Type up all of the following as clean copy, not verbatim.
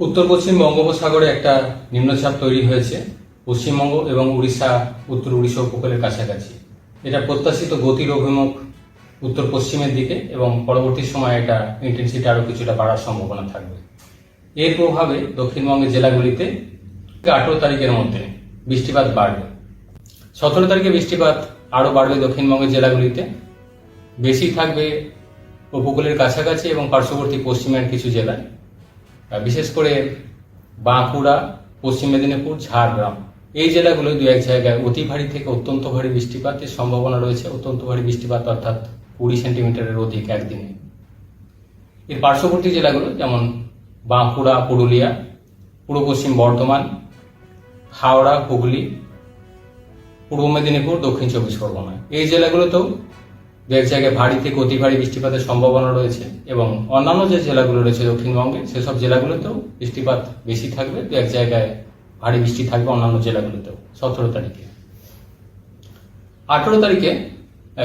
উত্তর পশ্চিম বঙ্গোপসাগরে একটা নিম্নচাপ তৈরি হয়েছে পশ্চিমবঙ্গ এবং উড়িষ্যা উত্তর উড়িষ্যা উপকূলের কাছাকাছি। এটা প্রত্যাশিত গতির অভিমুখ উত্তর পশ্চিমের দিকে এবং পরবর্তী সময়ে এটা ইন্টেন্সিটি আরও কিছুটা বাড়ার সম্ভাবনা থাকবে। এর প্রভাবে দক্ষিণবঙ্গের জেলাগুলিতে 18 তারিখের মধ্যে বৃষ্টিপাত বাড়বে। 17 তারিখে বৃষ্টিপাত আরও বাড়বে দক্ষিণবঙ্গের জেলাগুলিতে। বেশি থাকবে উপকূলের কাছাকাছি এবং পার্শ্ববর্তী পশ্চিমের কিছু জেলায়, বিশেষ করে বাঁকুড়া, পশ্চিম মেদিনীপুর, ঝাড়গ্রাম এই জেলাগুলো দু এক জায়গায় অতি ভারী থেকে অত্যন্ত ভারী বৃষ্টিপাতের সম্ভাবনা রয়েছে। অত্যন্ত ভারী বৃষ্টিপাত অর্থাৎ 20 সেন্টিমিটারের অধিক একদিনে। এর পার্শ্ববর্তী জেলাগুলো যেমন বাঁকুড়া, পুরুলিয়া, পূর্ব পশ্চিম বর্ধমান, হাওড়া, হুগলি, পূর্ব মেদিনীপুর, দক্ষিণ 24 পরগনা এই জেলাগুলোতেও দু এক জায়গায় ভারী থেকে অতি ভারী বৃষ্টিপাতের সম্ভাবনা রয়েছে এবং অন্যান্য যে জেলাগুলো রয়েছে দক্ষিণবঙ্গে সেসব জেলাগুলোতেও বৃষ্টিপাত বেশি থাকবে। দু এক জায়গায় ভারী বৃষ্টি থাকবে অন্যান্য জেলাগুলোতেও। 17 তারিখে 18 তারিখে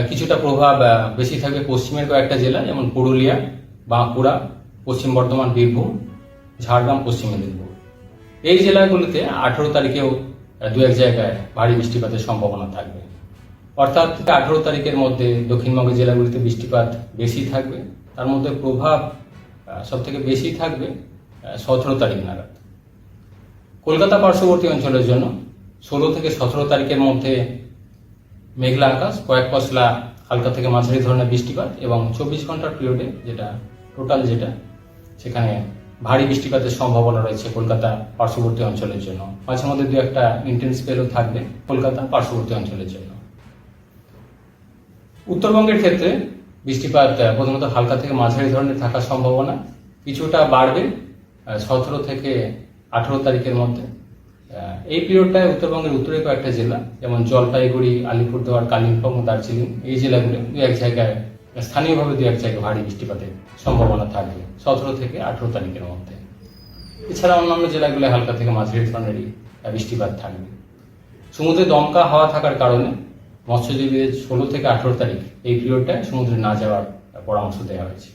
কিছুটা প্রভাব বেশি থাকবে পশ্চিমের কয়েকটা জেলা যেমন পুরুলিয়া, বাঁকুড়া, পশ্চিম বর্ধমান, বীরভূম, ঝাড়গ্রাম, পশ্চিম মেদিনীপুর এই জেলাগুলিতে 18 তারিখেও দু এক জায়গায় ভারী বৃষ্টিপাতের সম্ভাবনা থাকবে। অর্থাৎ 18 তারিখের মধ্যে দক্ষিণবঙ্গের জেলাগুলিতে বৃষ্টিপাত বেশি থাকবে। তার মধ্যে প্রভাব সব থেকে বেশি থাকবে 17 তারিখ নাগাদ। কলকাতা পার্শ্ববর্তী অঞ্চলের জন্য 16 থেকে 17 তারিখের মধ্যে মেঘলা আকাশ, কয়েক পশলা হালকা থেকে মাঝারি ধরনের বৃষ্টিপাত এবং 24 ঘন্টার পিরিয়ডে যেটা সেখানে ভারী বৃষ্টিপাতের সম্ভাবনা রয়েছে কলকাতা পার্শ্ববর্তী অঞ্চলের জন্য। মাঝে মধ্যে দু একটা ইন্টেন্স স্পেলও থাকবে কলকাতা পার্শ্ববর্তী অঞ্চলের জন্য। উত্তরবঙ্গের ক্ষেত্রে বৃষ্টিপাত প্রধানত হালকা থেকে মাঝারি ধরনের থাকার সম্ভাবনা কিছুটা বাড়বে 17 থেকে 18 তারিখের মধ্যে। এই পিরিয়ডটায় উত্তরবঙ্গের উত্তরে কয়েকটা জেলা যেমন জলপাইগুড়ি, আলিপুরদুয়ার, কালিম্পং, দার্জিলিং এই জেলাগুলো দু এক জায়গায় স্থানীয়ভাবে দু এক জায়গায় ভারী বৃষ্টিপাতের সম্ভাবনা থাকবে 17 থেকে 18 তারিখের মধ্যে। এছাড়া অন্যান্য জেলাগুলো হালকা থেকে মাঝারি ধরনেরই বৃষ্টিপাত থাকবে। সমুদ্রে দমকা হাওয়া থাকার কারণে মৎস্যজীবীদের 16 থেকে 18 তারিখ এই পিরিয়ডটায় সমুদ্রে না যাওয়ার পরামর্শ দেওয়া হয়েছে।